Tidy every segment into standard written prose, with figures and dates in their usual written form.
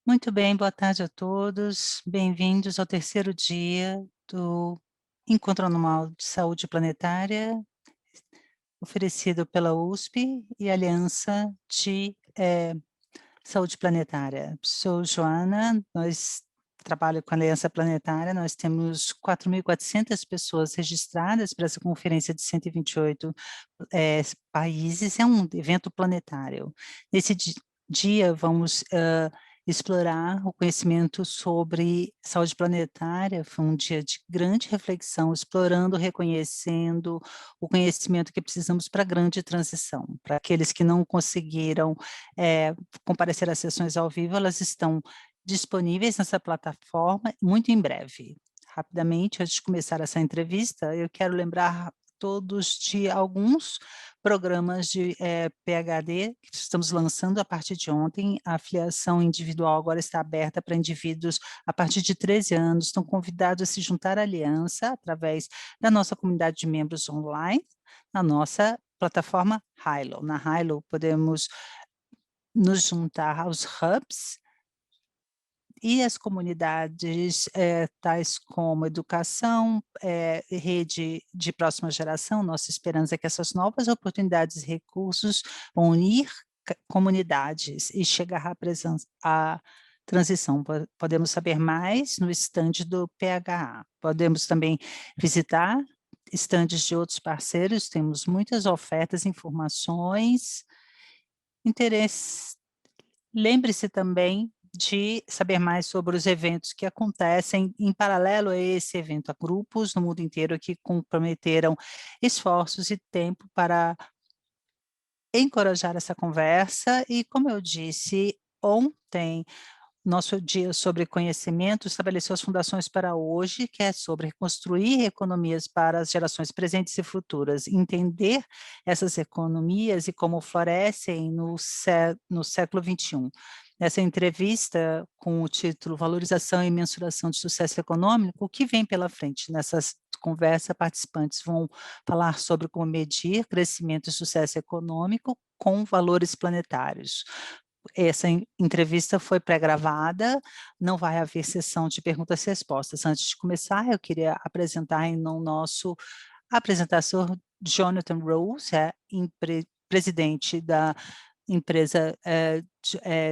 Muito bem, boa tarde a todos. Bem-vindos ao terceiro dia do Encontro Anual de Saúde Planetária, oferecido pela USP e Aliança de Saúde Planetária. Sou Joana, nós trabalho com a Aliança Planetária, nós temos 4.400 pessoas registradas para essa conferência de 128 países, é um evento planetário. Nesse dia vamos explorar o conhecimento sobre saúde planetária, foi um dia de grande reflexão, explorando, reconhecendo o conhecimento que precisamos para a grande transição. Para aqueles que não conseguiram comparecer às sessões ao vivo, elas estão disponíveis nessa plataforma muito em breve. Rapidamente, antes de começar essa entrevista, eu quero lembrar todos de alguns programas de PhD que estamos lançando a partir de ontem. A afiliação individual agora está aberta para indivíduos a partir de 13 anos, estão convidados a se juntar à aliança através da nossa comunidade de membros online, na nossa plataforma Hilo. Na Hilo podemos nos juntar aos hubs e as comunidades, tais como educação, rede de próxima geração, nossa esperança é que essas novas oportunidades e recursos vão unir comunidades e chegar à transição. Podemos saber mais no estande do PHA. Podemos também visitar estandes de outros parceiros, temos muitas ofertas, informações, interesse. Lembre-se também de saber mais sobre os eventos que acontecem em paralelo a esse evento. Há grupos no mundo inteiro que comprometeram esforços e tempo para encorajar essa conversa e, como eu disse ontem, nosso dia sobre conhecimento estabeleceu as fundações para hoje, que é sobre reconstruir economias para as gerações presentes e futuras, entender essas economias e como florescem no século XXI. Nessa entrevista, com o título Valorização e Mensuração de Sucesso Econômico, o que vem pela frente? Nessa conversa, participantes vão falar sobre como medir crescimento e sucesso econômico com valores planetários. Essa entrevista foi pré-gravada, não vai haver sessão de perguntas e respostas. Antes de começar, eu queria apresentar o nosso apresentador, Jonathan Rose, presidente da empresa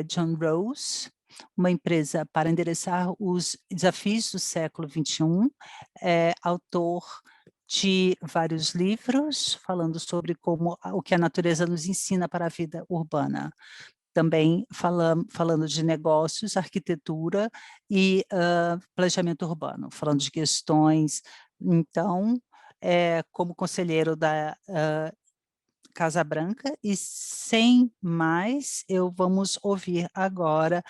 John Rose, uma empresa para endereçar os desafios do século XXI, autor de vários livros falando sobre o que a natureza nos ensina para a vida urbana. Também falando de negócios, arquitetura e planejamento urbano, falando de questões. Então, como conselheiro da Casa Branca, e sem mais, vamos ouvir agora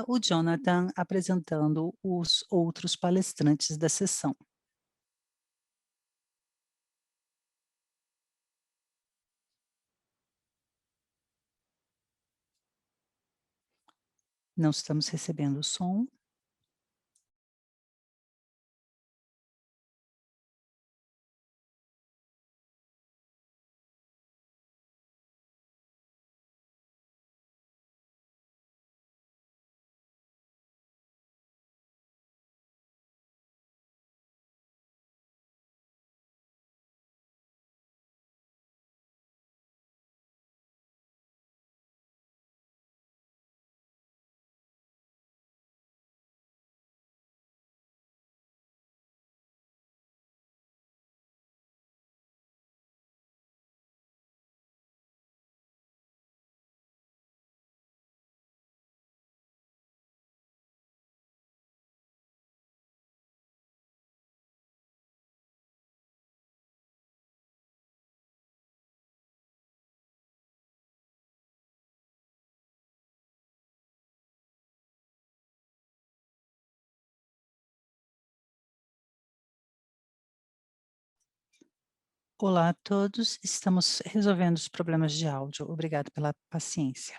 o Jonathan apresentando os outros palestrantes da sessão. Não estamos recebendo o som. Olá a todos, estamos resolvendo os problemas de áudio. Obrigada pela paciência.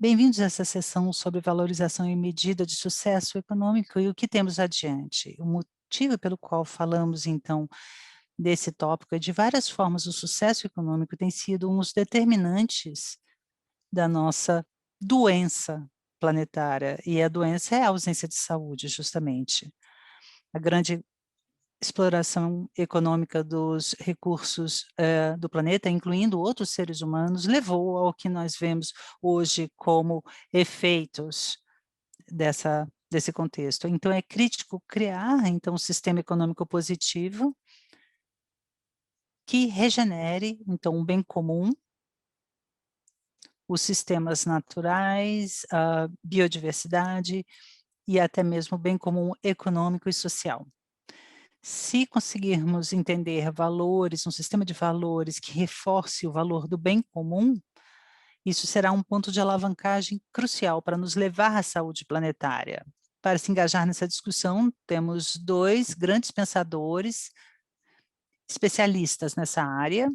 Bem-vindos a essa sessão sobre valorização e medida de sucesso econômico e o que temos adiante. O motivo pelo qual falamos, então, desse tópico é de várias formas o sucesso econômico tem sido um dos determinantes da nossa doença planetária, e a doença é a ausência de saúde, justamente. A grande exploração econômica dos recursos, do planeta, incluindo outros seres humanos, levou ao que nós vemos hoje como efeitos desse contexto. Então é crítico criar, então, um sistema econômico positivo que regenere, então, um bem comum, os sistemas naturais, a biodiversidade e até mesmo o bem comum econômico e social. Se conseguirmos entender valores, um sistema de valores que reforce o valor do bem comum, isso será um ponto de alavancagem crucial para nos levar à saúde planetária. Para se engajar nessa discussão, temos 2 grandes pensadores, especialistas nessa área,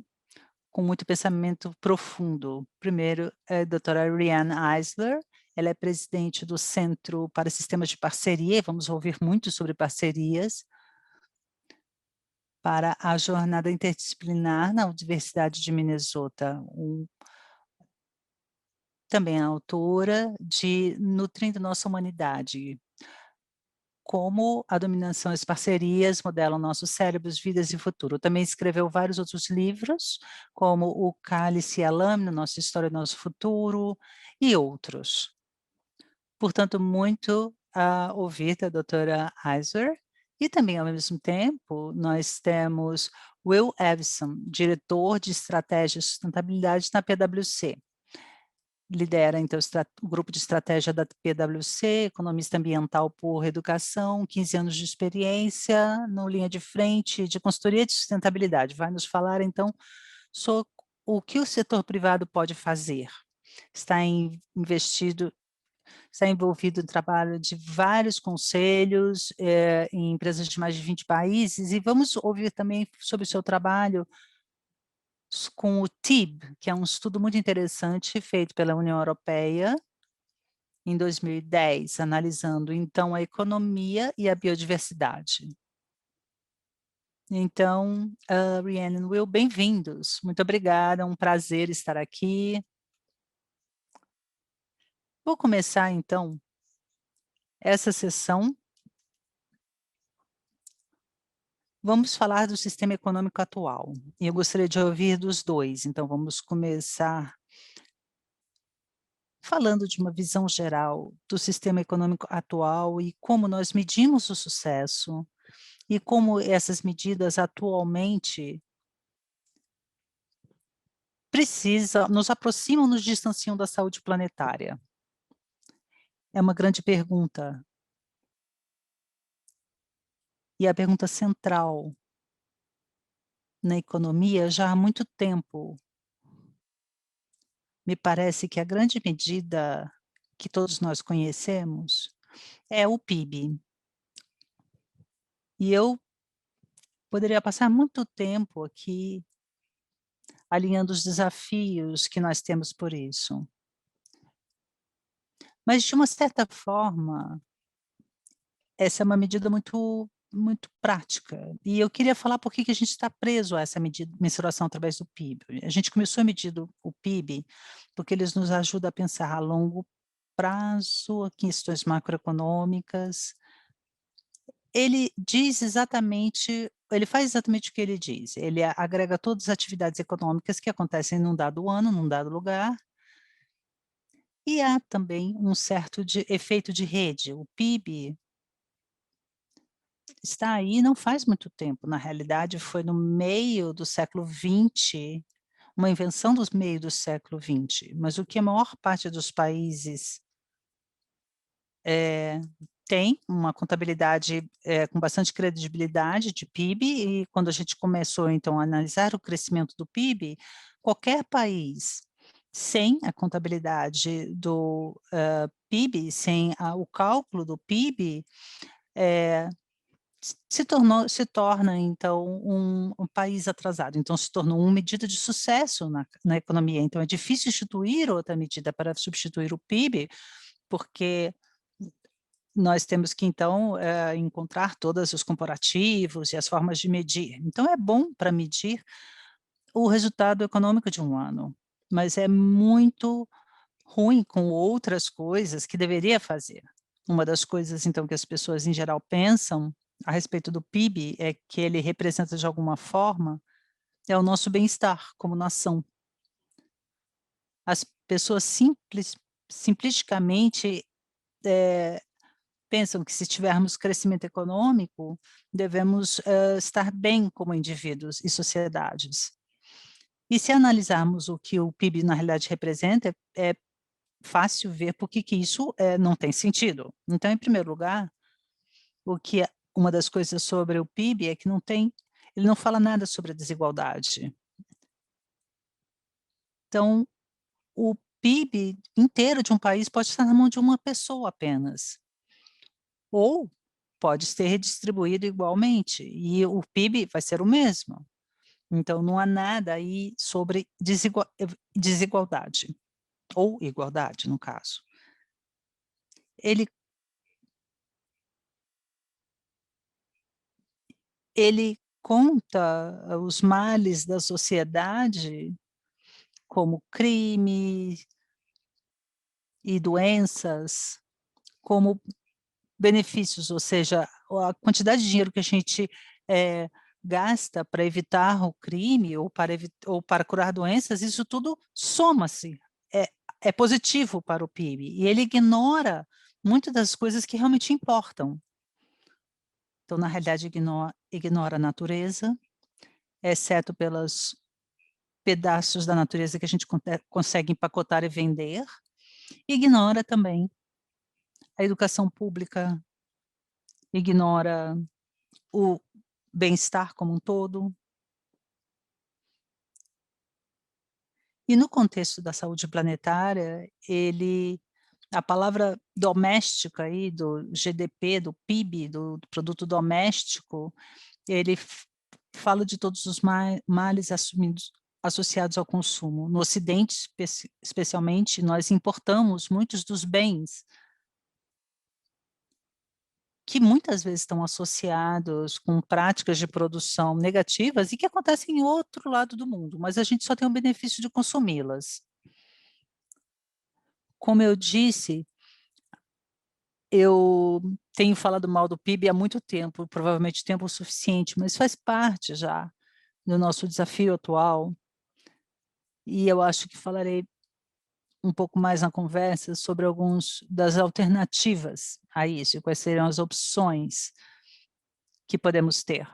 com muito pensamento profundo. Primeiro é a doutora Riane Eisler, ela é presidente do Centro para Sistemas de Parceria, e vamos ouvir muito sobre parcerias, para a Jornada Interdisciplinar na Universidade de Minnesota, também é autora de Nutrindo Nossa Humanidade, como a dominação e as parcerias modelam nossos cérebros, vidas e futuro. Também escreveu vários outros livros, como O Cálice e a Lâmina, Nossa História e Nosso Futuro, e outros. Portanto, muito a ouvir da doutora Eisler, e também, ao mesmo tempo, nós temos Will Evison, diretor de estratégia e sustentabilidade na PwC. Lidera, então, o grupo de estratégia da PwC, economista ambiental por educação, 15 anos de experiência no linha de frente de consultoria de sustentabilidade. Vai nos falar, então, sobre o que o setor privado pode fazer. Investido Está envolvido em trabalho de vários conselhos, em empresas de mais de 20 países, e vamos ouvir também sobre o seu trabalho com o TIB, que é um estudo muito interessante feito pela União Europeia em 2010, analisando então a economia e a biodiversidade. Então, Rhiannon e Will, bem-vindos. Muito obrigada, é um prazer estar aqui. Vou começar então essa sessão. Vamos falar do sistema econômico atual, e eu gostaria de ouvir dos 2, então vamos começar falando de uma visão geral do sistema econômico atual e como nós medimos o sucesso, e como essas medidas atualmente nos aproximam, nos distanciam da saúde planetária. É uma grande pergunta, e a pergunta central na economia já há muito tempo. Me parece que a grande medida que todos nós conhecemos é o PIB. E eu poderia passar muito tempo aqui alinhando os desafios que nós temos por isso. Mas, de uma certa forma, essa é uma medida muito prática. E eu queria falar por que que a gente está preso a essa mensuração através do PIB. A gente começou a medir o PIB porque eles nos ajudam a pensar a longo prazo, questões macroeconômicas. Ele faz exatamente o que ele diz, ele agrega todas as atividades econômicas que acontecem num dado ano, num dado lugar, e há também um certo efeito de rede. O PIB está aí não faz muito tempo, na realidade foi no meio do século XX, uma invenção do meio do século XX, mas o que a maior parte dos países Eh, tem uma contabilidade, com bastante credibilidade de PIB, e quando a gente começou então a analisar o crescimento do PIB, qualquer país sem a contabilidade do, PIB, sem o cálculo do PIB, se torna então um país atrasado, então se tornou uma medida de sucesso na economia, então é difícil instituir outra medida para substituir o PIB, porque nós temos que então, encontrar todos os comparativos e as formas de medir. Então é bom para medir o resultado econômico de um ano, mas é muito ruim com outras coisas que deveria fazer. Uma das coisas, então, que as pessoas em geral pensam a respeito do PIB é que ele representa de alguma forma, é o nosso bem-estar como nação. As pessoas simplisticamente, eh, pensam que se tivermos crescimento econômico, devemos, estar bem como indivíduos e sociedades. E se analisarmos o que o PIB na realidade representa, é fácil ver por que que isso, não tem sentido. Então, em primeiro lugar, o que uma das coisas sobre o PIB é que ele não fala nada sobre a desigualdade. Então, o PIB inteiro de um país pode estar na mão de uma pessoa apenas, ou pode ser redistribuído igualmente, e o PIB vai ser o mesmo. Então não há nada aí sobre desigualdade, ou igualdade no caso. Ele ele conta os males da sociedade, como crime e doenças, como benefícios, ou seja, a quantidade de dinheiro que a gente, eh, gasta para evitar o crime ou para curar doenças, isso tudo soma-se, é é positivo para o PIB, e ele ignora muitas das coisas que realmente importam. Então, na realidade, ignora a natureza, exceto pelos pedaços da natureza que a gente consegue empacotar e vender, ignora também a educação pública, ignora o bem-estar como um todo. E no contexto da saúde planetária, a palavra doméstica aí do GDP, do PIB, do produto doméstico, ele fala de todos os males associados ao consumo. No Ocidente, especialmente, nós importamos muitos dos bens que muitas vezes estão associados com práticas de produção negativas e que acontecem em outro lado do mundo, mas a gente só tem o benefício de consumi-las. Como eu disse, eu tenho falado mal do PIB há muito tempo, provavelmente tempo suficiente, mas faz parte já do nosso desafio atual, e eu acho que falarei um pouco mais na conversa sobre alguns das alternativas a isso, quais seriam as opções que podemos ter.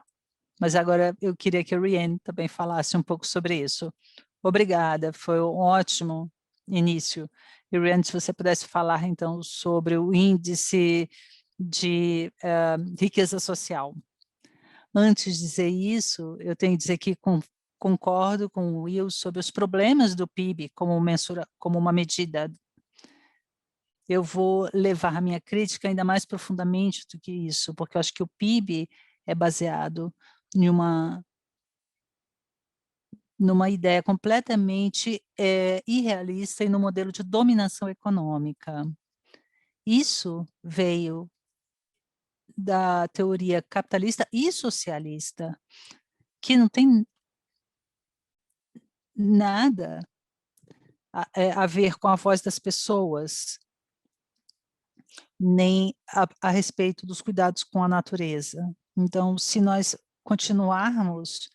Mas agora eu queria que a Riane também falasse um pouco sobre isso. Obrigada, foi um ótimo início. E Riane, se você pudesse falar então sobre o índice de riqueza social. Antes de dizer isso, eu tenho que dizer que concordo com o Will sobre os problemas do PIB como uma medida. Eu vou levar a minha crítica ainda mais profundamente do que isso, porque eu acho que o PIB é baseado em numa ideia completamente, irrealista e no modelo de dominação econômica. Isso veio da teoria capitalista e socialista, que não tem nada a ver com a voz das pessoas, nem a respeito dos cuidados com a natureza. Então, se nós continuarmos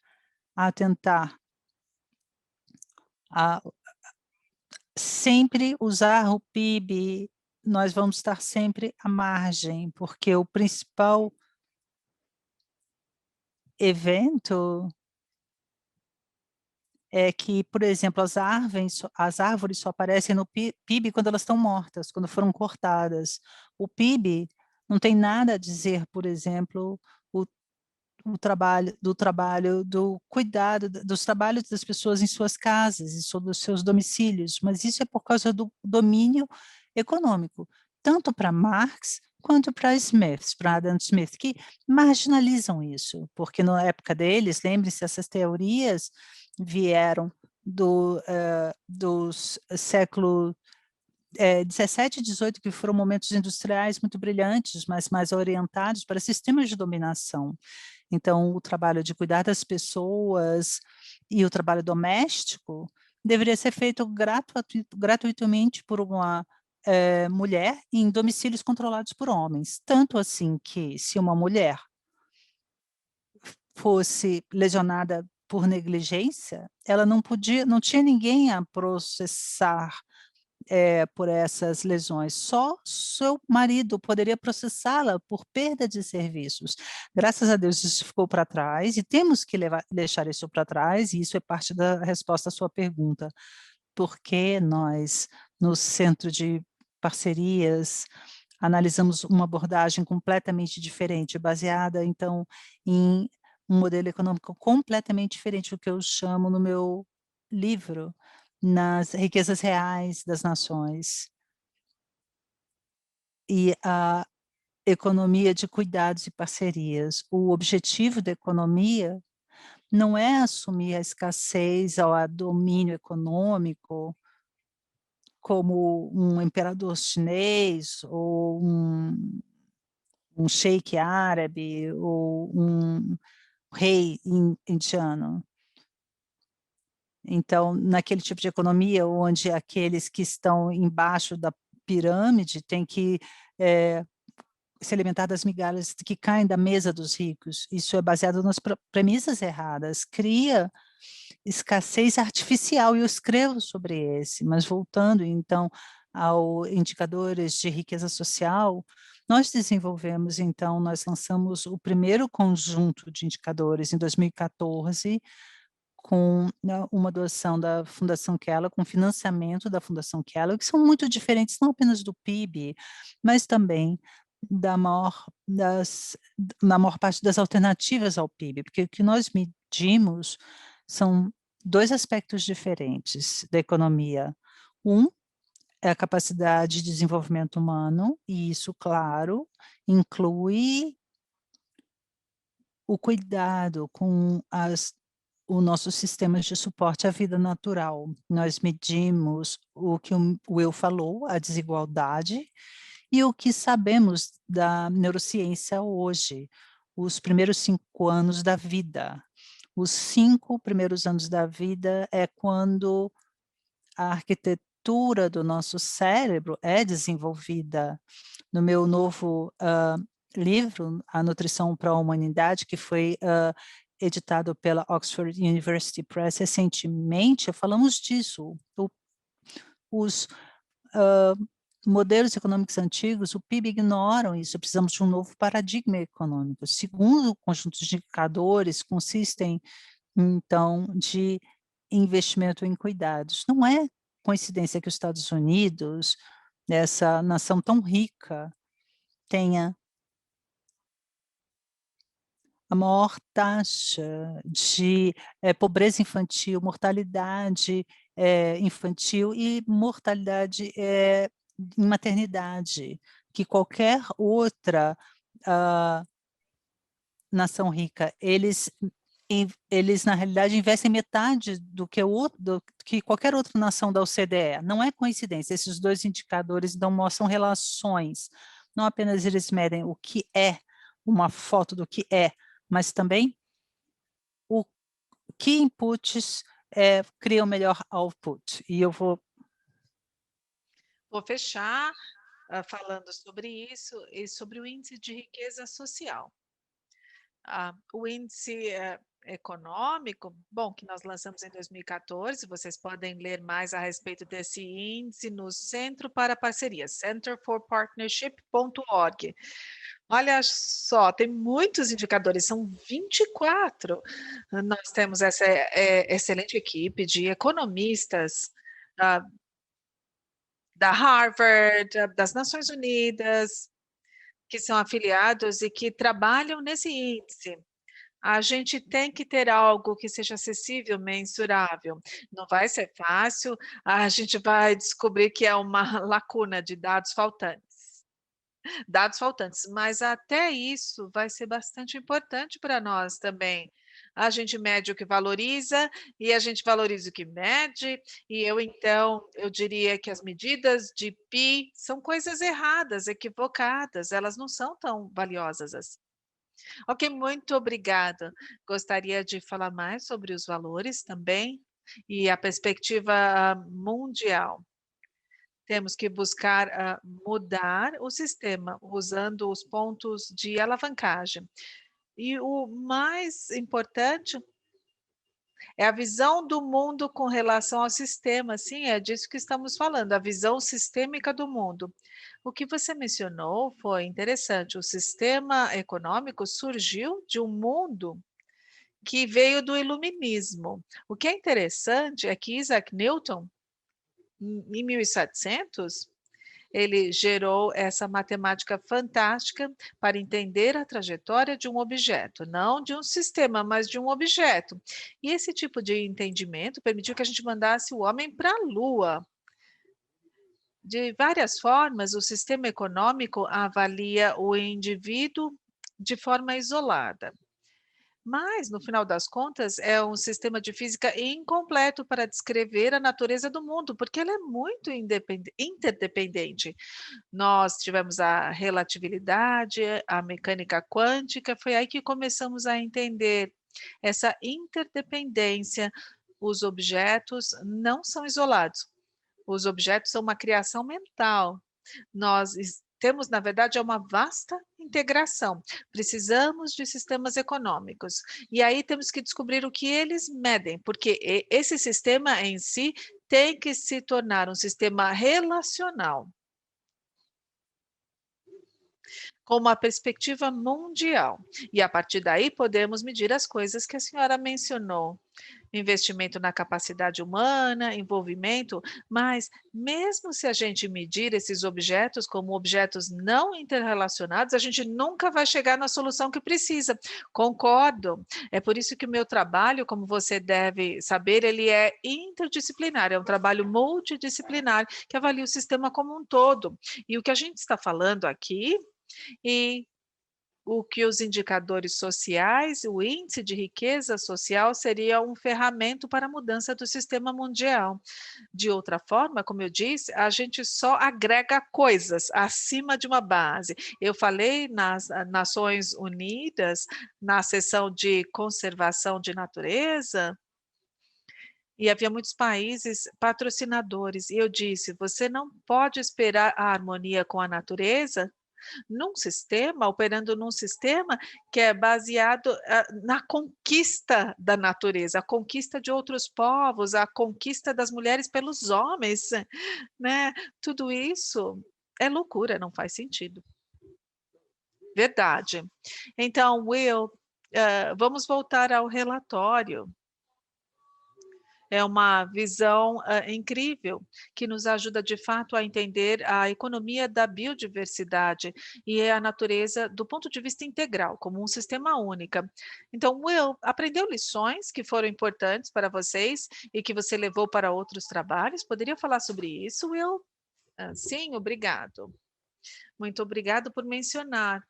a tentar a sempre usar o PIB, nós vamos estar sempre à margem, porque o principal evento é que, por exemplo, as árvores só aparecem no PIB quando elas estão mortas, quando foram cortadas. O PIB não tem nada a dizer, por exemplo, o do cuidado dos trabalhos das pessoas em suas casas e sobre os seus domicílios, mas isso é por causa do domínio econômico, tanto para Marx quanto para Smiths, para Adam Smith, que marginalizam isso, porque na época deles, lembre-se, essas teorias vieram dos século 17 e 18, que foram momentos industriais muito brilhantes, mas mais orientados para sistemas de dominação. Então, o trabalho de cuidar das pessoas e o trabalho doméstico deveria ser feito gratuitamente por uma mulher em domicílios controlados por homens. Tanto assim que, se uma mulher fosse lesionada por negligência, ela não tinha ninguém a processar por essas lesões, só seu marido poderia processá-la por perda de serviços. Graças a Deus isso ficou para trás e temos que deixar isso para trás, e isso é parte da resposta à sua pergunta. Por que nós, no Centro de Parcerias, analisamos uma abordagem completamente diferente, baseada, então, em um modelo econômico completamente diferente do que eu chamo no meu livro, nas riquezas reais das nações. E a economia de cuidados e parcerias. O objetivo da economia não é assumir a escassez ou a domínio econômico, como um imperador chinês ou um sheik árabe ou um rei indiano. Então, naquele tipo de economia onde aqueles que estão embaixo da pirâmide têm que se alimentar das migalhas que caem da mesa dos ricos. Isso é baseado nas premissas erradas, cria escassez artificial, e eu escrevo sobre esse. Mas voltando, então, aos indicadores de riqueza social, nós desenvolvemos, então, nós lançamos o primeiro conjunto de indicadores em 2014, com uma doação da Fundação Kellogg, com financiamento da Fundação Kellogg, que são muito diferentes, não apenas do PIB, mas também na maior parte das alternativas ao PIB, porque o que nós medimos são 2 aspectos diferentes da economia. Um é a capacidade de desenvolvimento humano, e isso, claro, inclui o cuidado com os nossos sistemas de suporte à vida natural. Nós medimos o que o Will falou, a desigualdade, e o que sabemos da neurociência hoje, os primeiros 5 anos da vida. Os 5 primeiros anos da vida é quando a arquitetura do nosso cérebro é desenvolvida. No meu novo livro, A Nutrição para a Humanidade, que foi editado pela Oxford University Press recentemente, falamos disso. Os modelos econômicos antigos, o PIB, ignoram isso, precisamos de um novo paradigma econômico. Segundo conjunto de indicadores, consistem, então, de investimento em cuidados. Não é coincidência que os Estados Unidos, essa nação tão rica, tenha a maior taxa de pobreza infantil, mortalidade infantil e mortalidade em maternidade, que qualquer outra nação rica. Eles, na realidade, investem metade do que qualquer outra nação da OCDE. Não é coincidência, esses 2 indicadores não mostram relações, não apenas eles medem o que é, uma foto do que é, mas também o que inputs criam melhor output. E eu vou Vou fechar, falando sobre isso e sobre o índice de riqueza social. O índice, econômico, bom, que nós lançamos em 2014, vocês podem ler mais a respeito desse índice no Centro para Parcerias, centerforpartnership.org. Olha só, tem muitos indicadores, são 24. Nós temos essa, excelente equipe de economistas, ah, da Harvard, das Nações Unidas, que são afiliados e que trabalham nesse índice. A gente tem que ter algo que seja acessível, mensurável. Não vai ser fácil, a gente vai descobrir que é uma lacuna de dados faltantes. dados faltantes, mas até isso vai ser bastante importante para nós também. A gente mede o que valoriza e a gente valoriza o que mede, e eu então, eu diria que as medidas de PI são coisas erradas, equivocadas, elas não são tão valiosas assim. Ok, muito obrigada. Gostaria de falar mais sobre os valores também e a perspectiva mundial. Temos que buscar mudar o sistema usando os pontos de alavancagem. E o mais importante é a visão do mundo com relação ao sistema. Sim, é disso que estamos falando, a visão sistêmica do mundo. O que você mencionou foi interessante. O sistema econômico surgiu de um mundo que veio do iluminismo. O que é interessante é que Isaac Newton, em 1700, ele gerou essa matemática fantástica para entender a trajetória de um objeto, não de um sistema, mas de um objeto. E esse tipo de entendimento permitiu que a gente mandasse o homem para a Lua. De várias formas, o sistema econômico avalia o indivíduo de forma isolada. Mas, no final das contas, é um sistema de física incompleto para descrever a natureza do mundo, porque ela é muito interdependente. Nós tivemos a relatividade, a mecânica quântica, foi aí que começamos a entender essa interdependência. Os objetos não são isolados, os objetos são uma criação mental. Temos, na verdade, é uma vasta integração. Precisamos de sistemas econômicos. E aí temos que descobrir o que eles medem, porque esse sistema em si tem que se tornar um sistema relacional, com uma perspectiva mundial. E a partir daí podemos medir as coisas que a senhora mencionou. Investimento na capacidade humana, envolvimento, mas mesmo se a gente medir esses objetos como objetos não interrelacionados, a gente nunca vai chegar na solução que precisa. Concordo. É por isso que o meu trabalho, como você deve saber, ele é interdisciplinar, é um trabalho multidisciplinar que avalia o sistema como um todo. E o que a gente está falando aqui e o que os indicadores sociais, o índice de riqueza social seria um ferramenta para a mudança do sistema mundial. De outra forma, como eu disse, a gente só agrega coisas acima de uma base. Eu falei nas Nações Unidas, na seção de conservação de natureza, e havia muitos países patrocinadores, e eu disse: "Você não pode esperar a harmonia com a natureza num sistema, operando num sistema que é baseado, na conquista da natureza, a conquista de outros povos, a conquista das mulheres pelos homens, né, tudo isso é loucura, não faz sentido. Verdade. Então, Will, vamos voltar ao relatório. É uma visão, incrível, que nos ajuda de fato a entender a economia da biodiversidade e a natureza do ponto de vista integral, como um sistema única. Então, Will, aprendeu lições que foram importantes para vocês e que você levou para outros trabalhos? Poderia falar sobre isso, Will? Sim, obrigado. Muito obrigado por mencionar.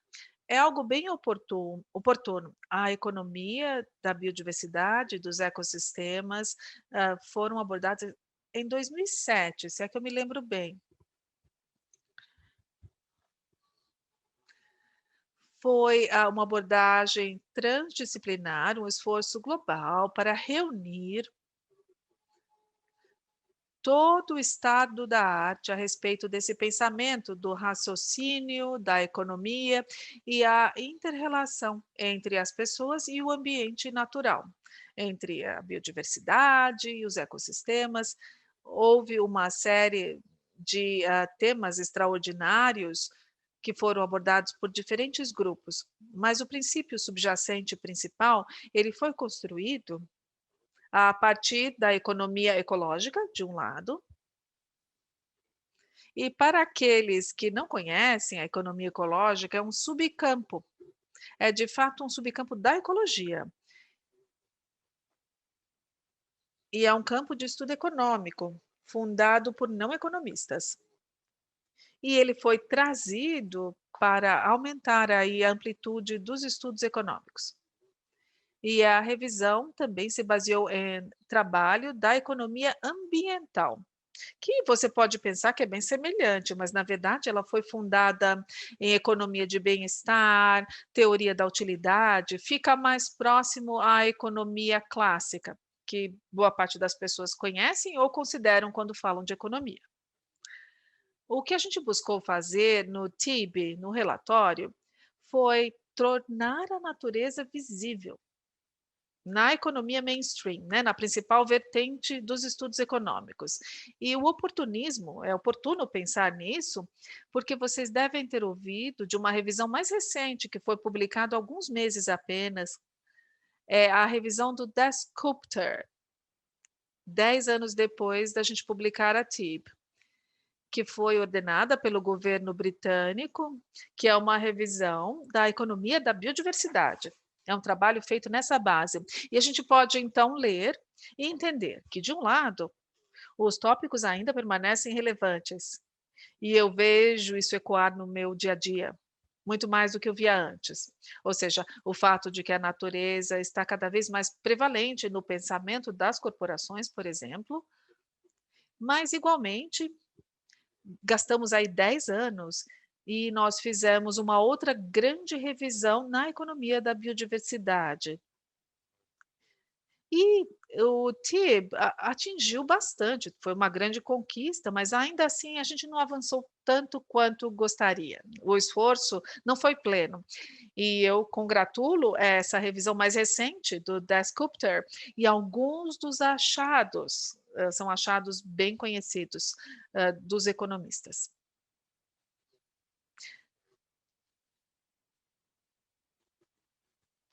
É algo bem oportuno. A economia da biodiversidade, dos ecossistemas, foram abordadas em 2007, se é que eu me lembro bem. Foi, uma abordagem transdisciplinar, um esforço global para reunir todo o estado da arte a respeito desse pensamento, do raciocínio, da economia e a inter-relação entre as pessoas e o ambiente natural, entre a biodiversidade e os ecossistemas. Houve uma série de temas extraordinários que foram abordados por diferentes grupos, mas o princípio subjacente principal, ele foi construído a partir da economia ecológica, de um lado, e para aqueles que não conhecem, a economia ecológica é um subcampo, é de fato um subcampo da ecologia, e é um campo de estudo econômico, fundado por não economistas. E ele foi trazido para aumentar aí a amplitude dos estudos econômicos. E a revisão também se baseou em trabalho da economia ambiental, que você pode pensar que é bem semelhante, mas na verdade ela foi fundada em economia de bem-estar, teoria da utilidade, fica mais próximo à economia clássica, que boa parte das pessoas conhecem ou consideram quando falam de economia. O que a gente buscou fazer no TIB, no relatório, foi tornar a natureza visível na economia mainstream, né, na principal vertente dos estudos econômicos. E o oportunismo, é oportuno pensar nisso, porque vocês devem ter ouvido de uma revisão mais recente, que foi publicada há alguns meses apenas, é a revisão do Dasgupta, 10 anos depois da gente publicar a TIB, que foi ordenada pelo governo britânico, que é uma revisão da economia da biodiversidade. É um trabalho feito nessa base. E a gente pode, então, ler e entender que, de um lado, os tópicos ainda permanecem relevantes, e eu vejo isso ecoar no meu dia a dia, muito mais do que eu via antes. Ou seja, o fato de que a natureza está cada vez mais prevalente no pensamento das corporações, por exemplo, mas, igualmente, gastamos aí 10 anos e nós fizemos uma outra grande revisão na economia da biodiversidade. E o TIB atingiu bastante, foi uma grande conquista, mas ainda assim a gente não avançou tanto quanto gostaria. O esforço não foi pleno. E eu congratulo essa revisão mais recente do Dasgupta e alguns dos achados, são achados bem conhecidos, dos economistas.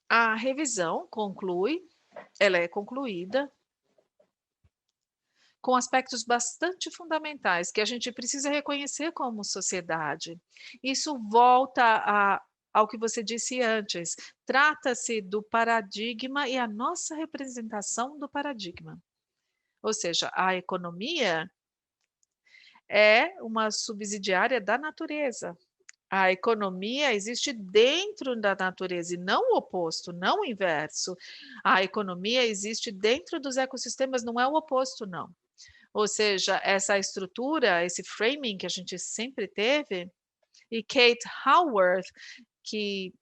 A revisão conclui, ela é concluída com aspectos bastante fundamentais que a gente precisa reconhecer como sociedade. Isso volta ao que você disse antes. Trata-se do paradigma e a nossa representação do paradigma. Ou seja, a economia é uma subsidiária da natureza. A economia existe dentro da natureza e não o oposto, não o inverso. A economia existe dentro dos ecossistemas, não é o oposto, não. Ou seja, essa estrutura, esse framing que a gente sempre teve, e Kate Howarth, que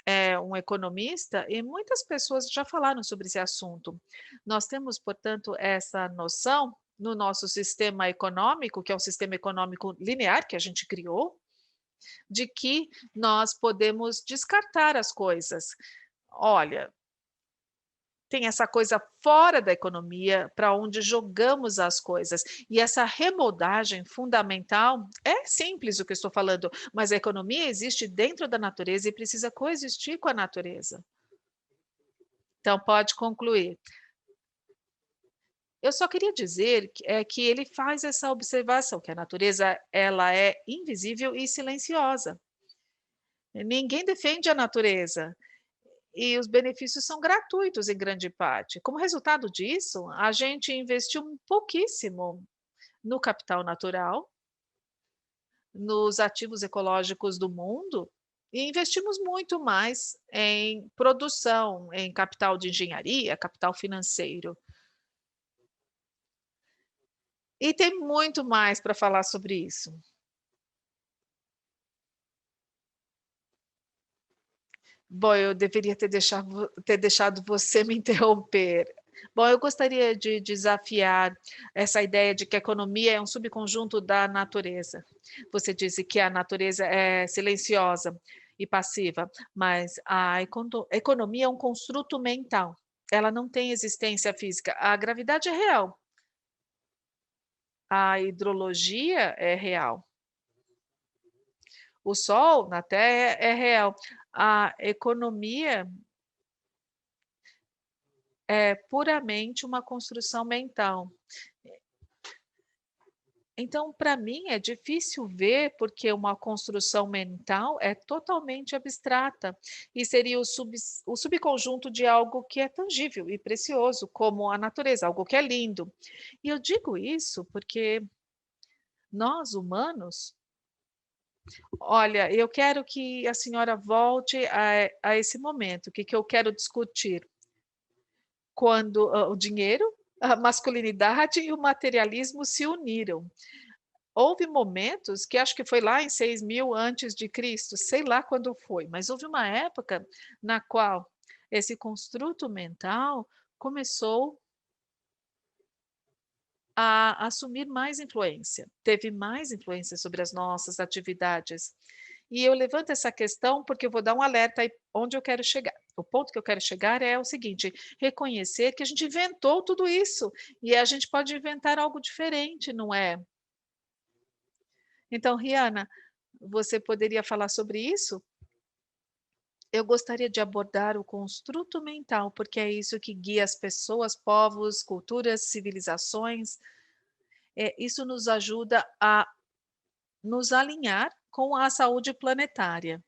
é um economista, e muitas pessoas já falaram sobre esse assunto. Nós temos, portanto, essa noção no nosso sistema econômico, que é um sistema econômico linear que a gente criou, de que nós podemos descartar as coisas. Olha, tem essa coisa fora da economia, para onde jogamos as coisas. E essa remoldagem fundamental é simples o que eu estou falando, mas a economia existe dentro da natureza e precisa coexistir com a natureza. Então pode concluir. Eu só queria dizer que ele faz essa observação, que a natureza ela é invisível e silenciosa. Ninguém defende a natureza. E os benefícios são gratuitos em grande parte. Como resultado disso, a gente investiu um pouquíssimo no capital natural, nos ativos ecológicos do mundo, e investimos muito mais em produção, em capital de engenharia, capital financeiro. E tem muito mais para falar sobre isso. Bom, eu deveria ter deixado você me interromper. Bom, eu gostaria de desafiar essa ideia de que a economia é um subconjunto da natureza. Você disse que a natureza é silenciosa e passiva, mas a economia é um construto mental. Ela não tem existência física. A gravidade é real, a hidrologia é real, o sol na Terra é real. A economia é puramente uma construção mental. Então, para mim, é difícil ver, porque uma construção mental é totalmente abstrata e seria o subconjunto de algo que é tangível e precioso, como a natureza, algo que é lindo. E eu digo isso porque nós, humanos, Olha, eu quero que a senhora volte a esse momento, que eu quero discutir quando, o dinheiro, a masculinidade e o materialismo se uniram. Houve momentos que acho que foi lá em 6000 antes de Cristo, sei lá quando foi, mas houve uma época na qual esse construto mental começou a assumir mais influência, teve mais influência sobre as nossas atividades. E eu levanto essa questão porque eu vou dar um alerta aí onde eu quero chegar. O ponto que eu quero chegar é o seguinte: reconhecer que a gente inventou tudo isso e a gente pode inventar algo diferente, não é? Então, Rihanna, você poderia falar sobre isso? Eu gostaria de abordar o construto mental, porque é isso que guia as pessoas, povos, culturas, civilizações. Isso nos ajuda a nos alinhar com a saúde planetária.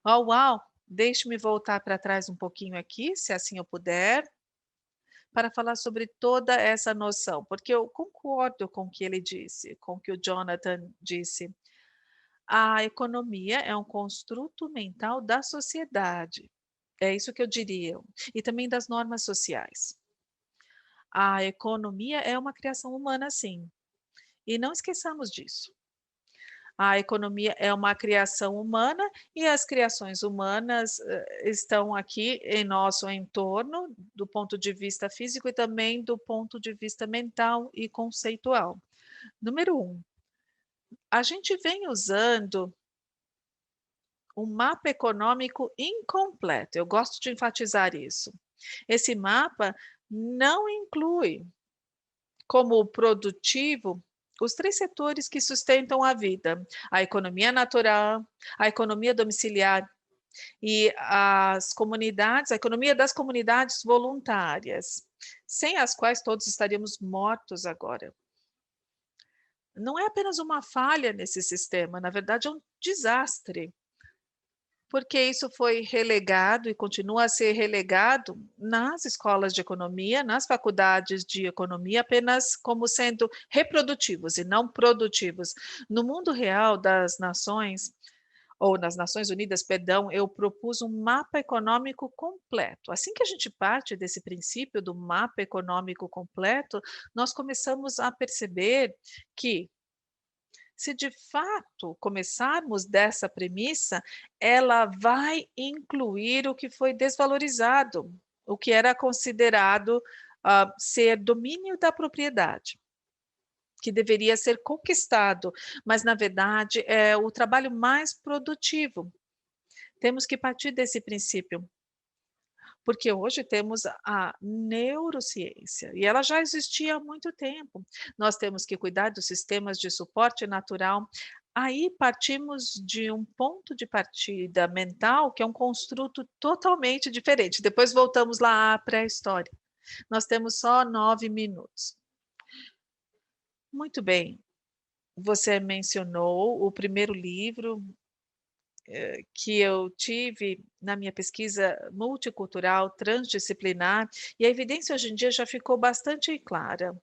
Oh, uau! Deixe-me voltar para trás um pouquinho aqui, se assim eu puder, para falar sobre toda essa noção, porque eu concordo com o que ele disse, com o que o Jonathan disse. A economia é um construto mental da sociedade. É isso que eu diria. E também das normas sociais. A economia é uma criação humana, sim. E não esqueçamos disso. A economia é uma criação humana e as criações humanas, estão aqui em nosso entorno, do ponto de vista físico e também do ponto de vista mental e conceitual. Número um, a gente vem usando um mapa econômico incompleto, eu gosto de enfatizar isso. Esse mapa não inclui como produtivo os 3 setores que sustentam a vida: a economia natural, a economia domiciliar e as comunidades a economia das comunidades voluntárias, sem as quais todos estaríamos mortos agora. Não é apenas uma falha nesse sistema, na verdade é um desastre. Porque isso foi relegado e continua a ser relegado nas escolas de economia, nas faculdades de economia, apenas como sendo reprodutivos e não produtivos. No mundo real das nações, ou nas Nações Unidas, perdão, eu propus um mapa econômico completo. Assim que a gente parte desse princípio do mapa econômico completo, nós começamos a perceber que se de fato começarmos dessa premissa, ela vai incluir o que foi desvalorizado, o que era considerado, ser domínio da propriedade, que deveria ser conquistado, mas na verdade é o trabalho mais produtivo. Temos que partir desse princípio. Porque hoje temos a neurociência, e ela já existia há muito tempo. Nós temos que cuidar dos sistemas de suporte natural. Aí partimos de um ponto de partida mental que é um construto totalmente diferente. Depois voltamos lá à pré-história. Nós temos só 9 minutos. Muito bem, você mencionou o primeiro livro que eu tive na minha pesquisa multicultural, transdisciplinar, e a evidência hoje em dia já ficou bastante clara.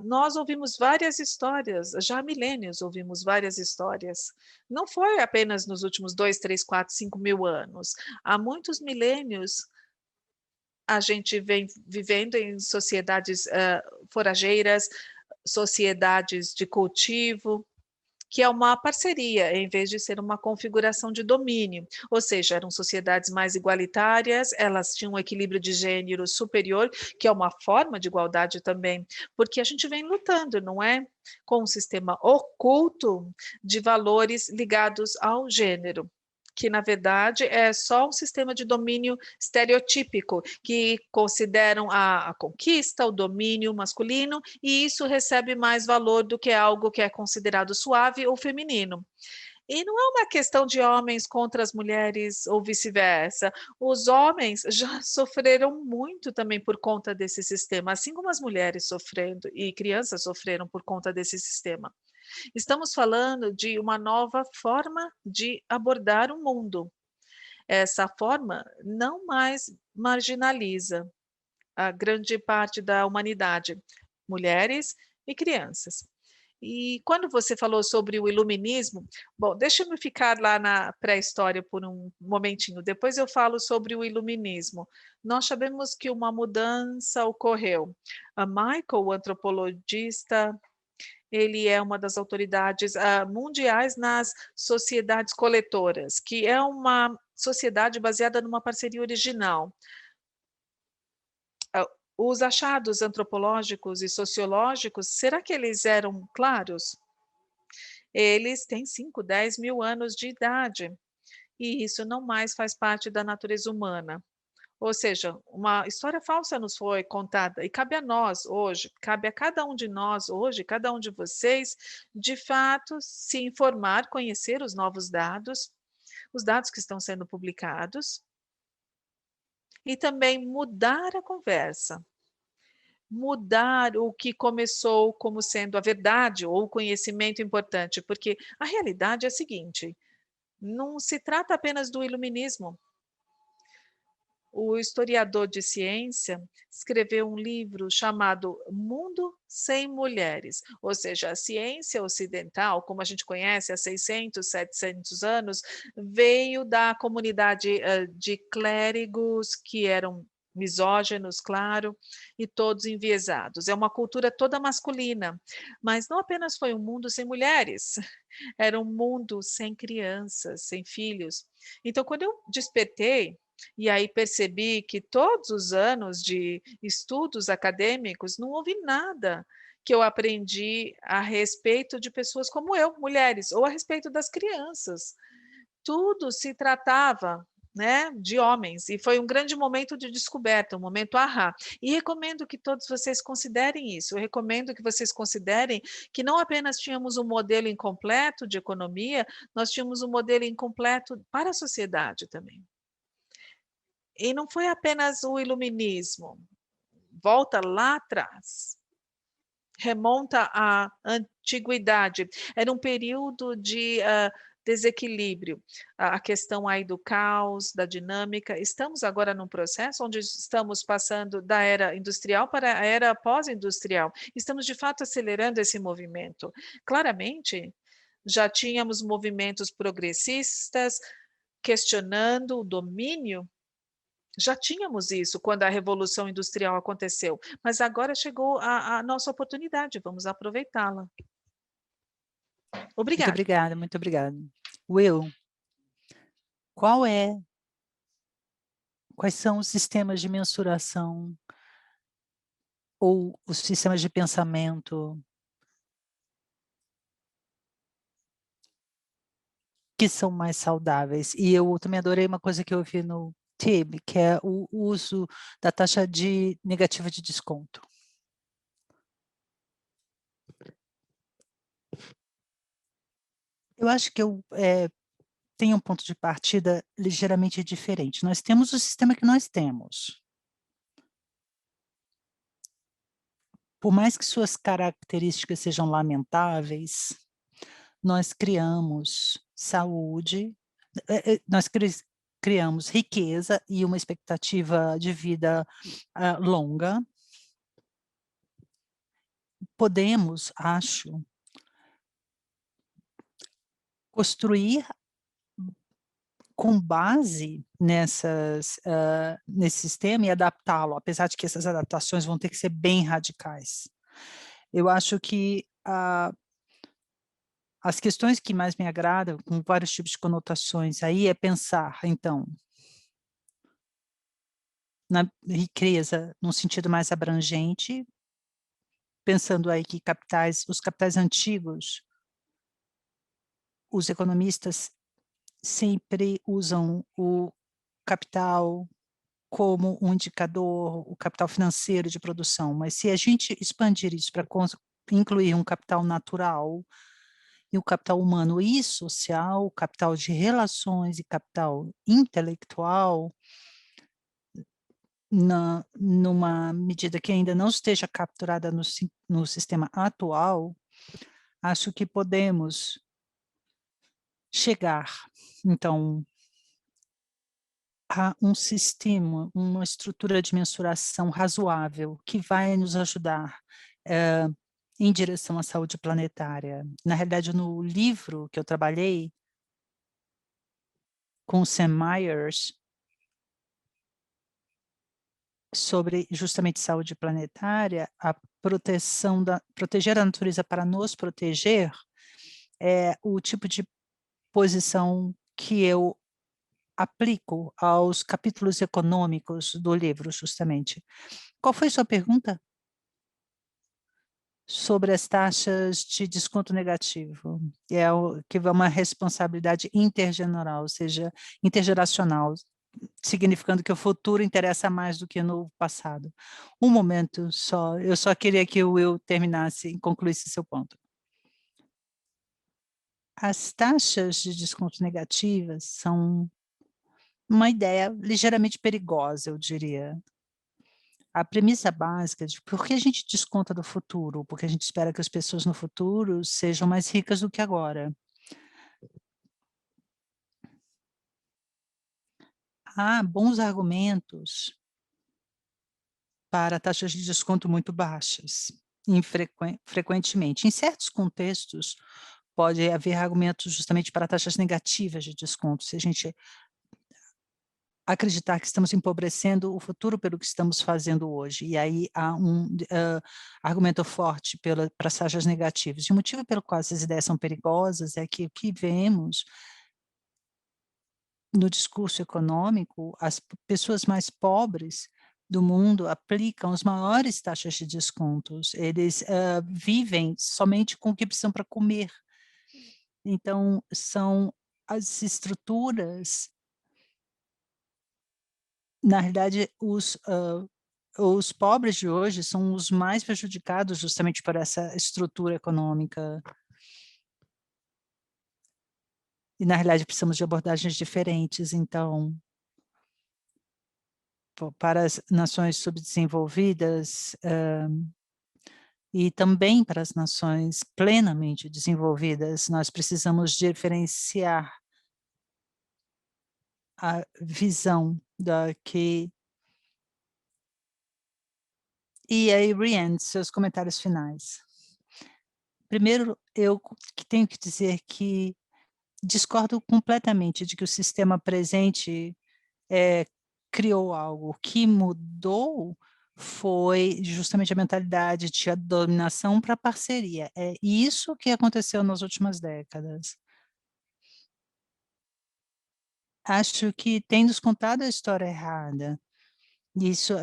Nós ouvimos várias histórias, já há milênios ouvimos várias histórias. Não foi apenas nos últimos 2, 3, 4, 5 mil anos. Há muitos milênios a gente vem vivendo em sociedades forageiras, sociedades de cultivo, que é uma parceria, em vez de ser uma configuração de domínio. Ou seja, eram sociedades mais igualitárias, elas tinham um equilíbrio de gênero superior, que é uma forma de igualdade também, porque a gente vem lutando, não é? Com um sistema oculto de valores ligados ao gênero. Que na verdade é só um sistema de domínio estereotípico, que consideram a conquista, o domínio masculino, e isso recebe mais valor do que algo que é considerado suave ou feminino. E não é uma questão de homens contra as mulheres ou vice-versa. Os homens já sofreram muito também por conta desse sistema, assim como as mulheres sofrendo e crianças sofreram por conta desse sistema. Estamos falando de uma nova forma de abordar o mundo. Essa forma não mais marginaliza a grande parte da humanidade, mulheres e crianças. E quando você falou sobre o iluminismo, bom, deixa eu ficar lá na pré-história por um momentinho, depois eu falo sobre o iluminismo. Nós sabemos que uma mudança ocorreu. A Michael, o antropologista, ele é uma das autoridades, mundiais nas sociedades coletoras, que é uma sociedade baseada numa parceria original. Ah, os achados antropológicos e sociológicos, será que eles eram claros? Eles têm 5, 10 mil anos de idade, e isso não mais faz parte da natureza humana. Ou seja, uma história falsa nos foi contada e cabe a nós hoje, cabe a cada um de nós hoje, cada um de vocês, de fato, se informar, conhecer os dados que estão sendo publicados, e também mudar a conversa. Mudar o que começou como sendo a verdade ou o conhecimento importante, porque a realidade é a seguinte: não se trata apenas do iluminismo. O historiador de ciência escreveu um livro chamado Mundo Sem Mulheres, ou seja, a ciência ocidental, como a gente conhece há 600, 700 anos, veio da comunidade de clérigos que eram misóginos, claro, e todos enviesados. É uma cultura toda masculina, mas não apenas foi um mundo sem mulheres, era um mundo sem crianças, sem filhos. Então, quando eu despertei, e aí percebi que todos os anos de estudos acadêmicos não houve nada que eu aprendi a respeito de pessoas como eu, mulheres, ou a respeito das crianças. Tudo se tratava, né, de homens, e foi um grande momento de descoberta, um momento ahá. E recomendo que todos vocês considerem isso. Eu recomendo que vocês considerem que não apenas tínhamos um modelo incompleto de economia, nós tínhamos um modelo incompleto para a sociedade também. E não foi apenas o iluminismo, volta lá atrás, remonta à antiguidade. Era um período de desequilíbrio, a questão aí do caos, da dinâmica. Estamos agora num processo onde estamos passando da era industrial para a era pós-industrial. Estamos, de fato, acelerando esse movimento. Claramente, já tínhamos movimentos progressistas questionando o domínio. Já tínhamos isso quando a revolução industrial aconteceu, mas agora chegou a nossa oportunidade, vamos aproveitá-la. Muito Obrigada. obrigada, muito obrigada. Will, qual é quais são os sistemas de mensuração ou os sistemas de pensamento que são mais saudáveis? E eu também adorei uma coisa que eu vi no TIB, que é o uso da taxa de negativa de desconto. Eu acho que eu tenho um ponto de partida ligeiramente diferente. Nós temos o sistema que nós temos. Por mais que suas características sejam lamentáveis, nós criamos saúde, nós criamos riqueza e uma expectativa de vida longa. Podemos, acho, construir com base nesse sistema e adaptá-lo, apesar de que essas adaptações vão ter que ser bem radicais. Eu acho que as questões que mais me agradam, com vários tipos de conotações aí, é pensar, então, na riqueza num sentido mais abrangente, pensando aí que os capitais antigos, os economistas sempre usam o capital como um indicador, o capital financeiro de produção, mas se a gente expandir isso para incluir um capital natural e o capital humano e social, capital de relações e capital intelectual, numa medida que ainda não esteja capturada no sistema atual, acho que podemos chegar, então, a um sistema, uma estrutura de mensuração razoável que vai nos ajudar, em direção à saúde planetária. Na realidade, no livro que eu trabalhei com o Sam Myers, sobre justamente saúde planetária, a proteger a natureza para nos proteger, é o tipo de posição que eu aplico aos capítulos econômicos do livro, justamente. Qual foi sua pergunta? Sobre as taxas de desconto negativo, que é uma responsabilidade intergeneral, ou seja, intergeracional, significando que o futuro interessa mais do que no passado. Um momento só, eu só queria que o Will terminasse e concluísse seu ponto. As taxas de desconto negativas são uma ideia ligeiramente perigosa, eu diria. A premissa básica de por que a gente desconta do futuro? Porque a gente espera que as pessoas no futuro sejam mais ricas do que agora. Há bons argumentos para taxas de desconto muito baixas, frequentemente. Em certos contextos, pode haver argumentos justamente para taxas negativas de desconto, se a gente acreditar que estamos empobrecendo o futuro pelo que estamos fazendo hoje, e aí há argumento forte para as taxas negativas. E o motivo pelo qual essas ideias são perigosas é que o que vemos no discurso econômico, as pessoas mais pobres do mundo aplicam as maiores taxas de descontos, eles vivem somente com o que precisam para comer. Então, são as estruturas, na realidade, os pobres de hoje são os mais prejudicados justamente por essa estrutura econômica. E, na realidade, precisamos de abordagens diferentes. Então, para as nações subdesenvolvidas, e também para as nações plenamente desenvolvidas, nós precisamos diferenciar a visão da que e aí, Rian, seus comentários finais. Primeiro, eu que tenho que dizer que discordo completamente de que o sistema presente, criou algo. O que mudou foi justamente a mentalidade de dominação para parceria. É isso que aconteceu nas últimas décadas. Acho que tem nos contado a história errada. Isso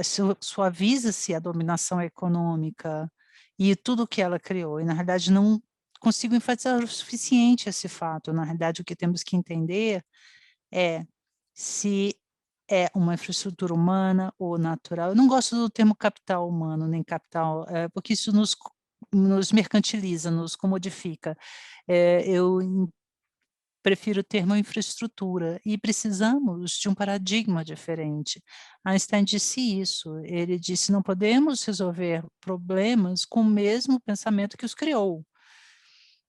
suaviza-se a dominação econômica e tudo o que ela criou, e na realidade não consigo enfatizar o suficiente esse fato. Na realidade, o que temos que entender é se é uma infraestrutura humana ou natural. Eu não gosto do termo capital humano, nem capital, porque isso nos mercantiliza, nos comodifica. Eu prefiro o termo infraestrutura, e precisamos de um paradigma diferente. Einstein disse isso, ele disse: "Não podemos resolver problemas com o mesmo pensamento que os criou".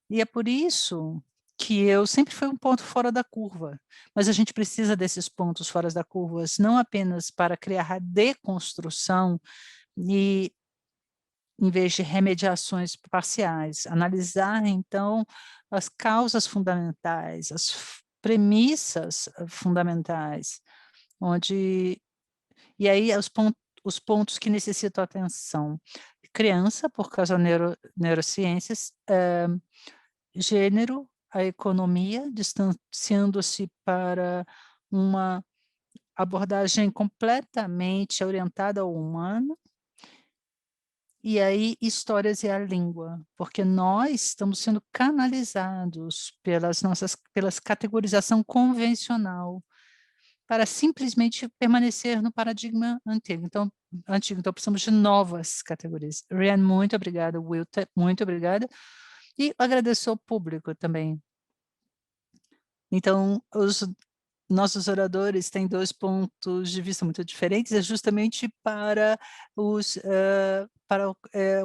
E é por isso que eu sempre fui um ponto fora da curva, mas a gente precisa desses pontos fora da curva, não apenas para criar a deconstrução e em vez de remediações parciais, analisar então as causas fundamentais, as premissas fundamentais, onde e aí os pontos que necessitam atenção. Criança, por causa da neurociências, gênero, a economia, distanciando-se para uma abordagem completamente orientada ao humano. E aí, histórias e a língua, porque nós estamos sendo canalizados pelas categorização convencional, para simplesmente permanecer no paradigma antigo, então precisamos de novas categorias. Rian, muito obrigada, Will, muito obrigada, e agradeço ao público também. Então, os nossos oradores têm 2 pontos de vista muito diferentes, é justamente para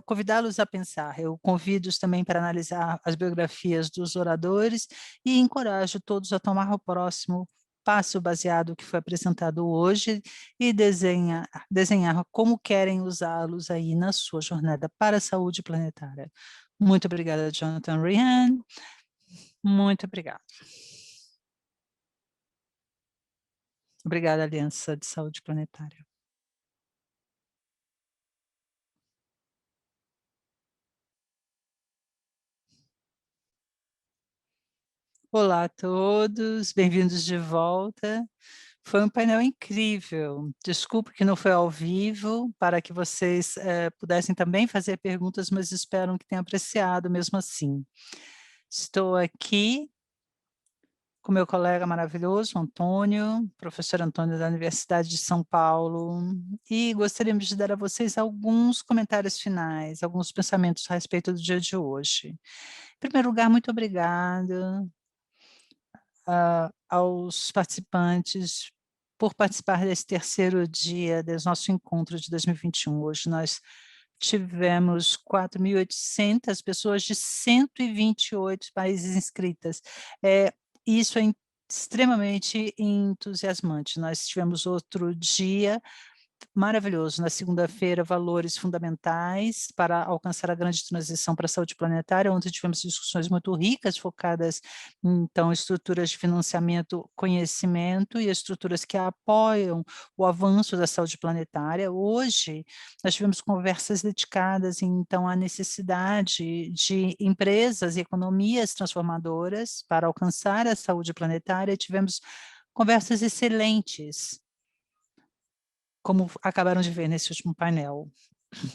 convidá-los a pensar. Eu convido-os também para analisar as biografias dos oradores e encorajo todos a tomar o próximo passo baseado no que foi apresentado hoje e desenhar como querem usá-los aí na sua jornada para a saúde planetária. Muito obrigada, Jonathan Rehan. Muito obrigada. Obrigada, Aliança de Saúde Planetária. Olá a todos, bem-vindos de volta. Foi um painel incrível. Desculpe que não foi ao vivo, para que vocês pudessem também fazer perguntas, mas espero que tenham apreciado mesmo assim. Estou aqui com meu colega maravilhoso, Antônio, professor Antônio da Universidade de São Paulo, e gostaríamos de dar a vocês alguns comentários finais, alguns pensamentos a respeito do dia de hoje. Em primeiro lugar, muito obrigada aos participantes por participar desse terceiro dia do nosso encontro de 2021. Hoje nós tivemos 4.800 pessoas de 128 países inscritas. Isso é extremamente entusiasmante. Nós tivemos outro dia maravilhoso. Na segunda-feira, valores fundamentais para alcançar a grande transição para a saúde planetária, onde tivemos discussões muito ricas, focadas, então, estruturas de financiamento, conhecimento e estruturas que apoiam o avanço da saúde planetária. Hoje, nós tivemos conversas dedicadas, então, à necessidade de empresas e economias transformadoras para alcançar a saúde planetária. Tivemos conversas excelentes, como acabaram de ver nesse último painel.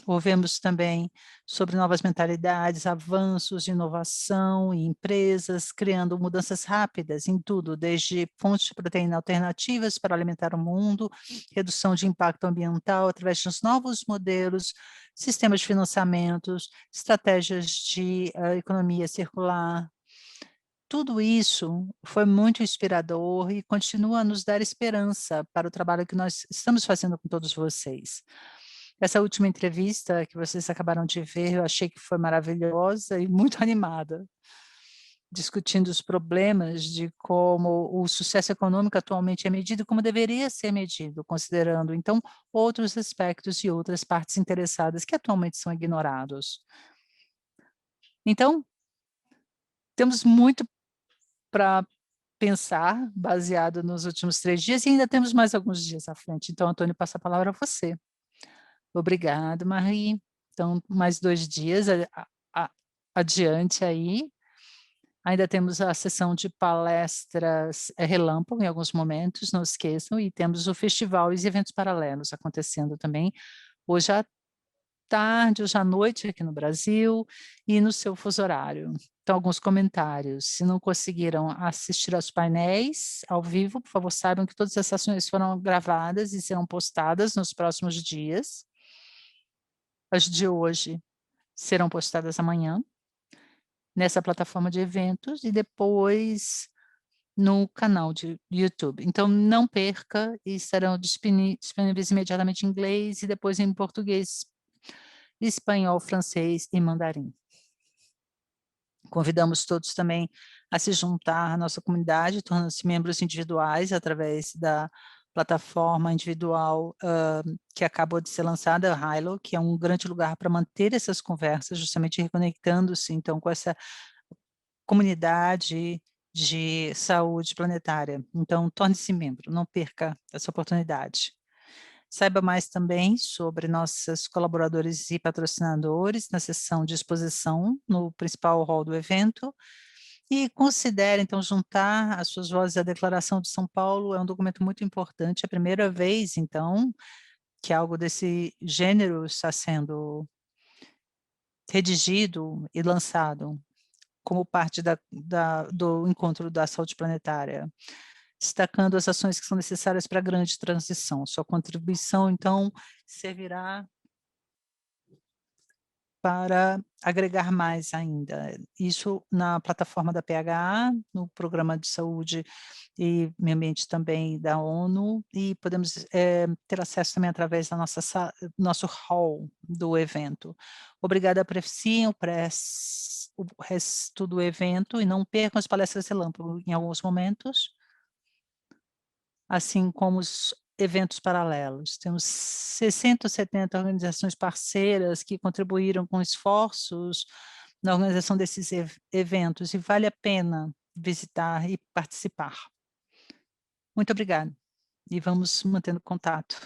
Ouvemos também sobre novas mentalidades, avanços de inovação e empresas criando mudanças rápidas em tudo, desde fontes de proteína alternativas para alimentar o mundo, redução de impacto ambiental através dos novos modelos, sistemas de financiamentos, estratégias de economia circular. Tudo isso foi muito inspirador e continua a nos dar esperança para o trabalho que nós estamos fazendo com todos vocês. Essa última entrevista que vocês acabaram de ver, eu achei que foi maravilhosa e muito animada, discutindo os problemas de como o sucesso econômico atualmente é medido, como deveria ser medido, considerando, então, outros aspectos e outras partes interessadas que atualmente são ignorados. Então, temos muito para pensar, baseado nos últimos 3 dias, e ainda temos mais alguns dias à frente. Então, Antônio, passa a palavra a você. Obrigado, Marie. Então, mais 2 dias a adiante aí. Ainda temos a sessão de palestras relâmpago em alguns momentos, não esqueçam, e temos o festival e os eventos paralelos acontecendo também, hoje à tarde, hoje à noite aqui no Brasil e no seu fuso horário. Então, alguns comentários. Se não conseguiram assistir aos painéis ao vivo, por favor, saibam que todas as sessões foram gravadas e serão postadas nos próximos dias. As de hoje serão postadas amanhã, nessa plataforma de eventos e depois no canal de YouTube. Então, não perca, e estarão disponíveis imediatamente em inglês e depois em português, espanhol, francês e mandarim. Convidamos todos também a se juntar à nossa comunidade, tornando-se membros individuais através da plataforma individual que acabou de ser lançada, a Hilo, que é um grande lugar para manter essas conversas, justamente reconectando-se, então, com essa comunidade de saúde planetária. Então, torne-se membro, não perca essa oportunidade. Saiba mais também sobre nossos colaboradores e patrocinadores na seção de exposição, no principal hall do evento, e considere, então, juntar as suas vozes à Declaração de São Paulo, é um documento muito importante, é a primeira vez, então, que algo desse gênero está sendo redigido e lançado como parte do encontro da saúde planetária, destacando as ações que são necessárias para a grande transição. Sua contribuição, então, servirá para agregar mais ainda. Isso na plataforma da PHA, no Programa de Saúde e Meio Ambiente também da ONU, e podemos ter acesso também através da nosso hall do evento. Obrigada, apreciem o resto do evento e não percam as palestras relâmpago em alguns momentos. assim como os eventos paralelos. Temos 60 ou 70 organizações parceiras que contribuíram com esforços na organização desses eventos e vale a pena visitar e participar. Muito obrigada e vamos mantendo contato.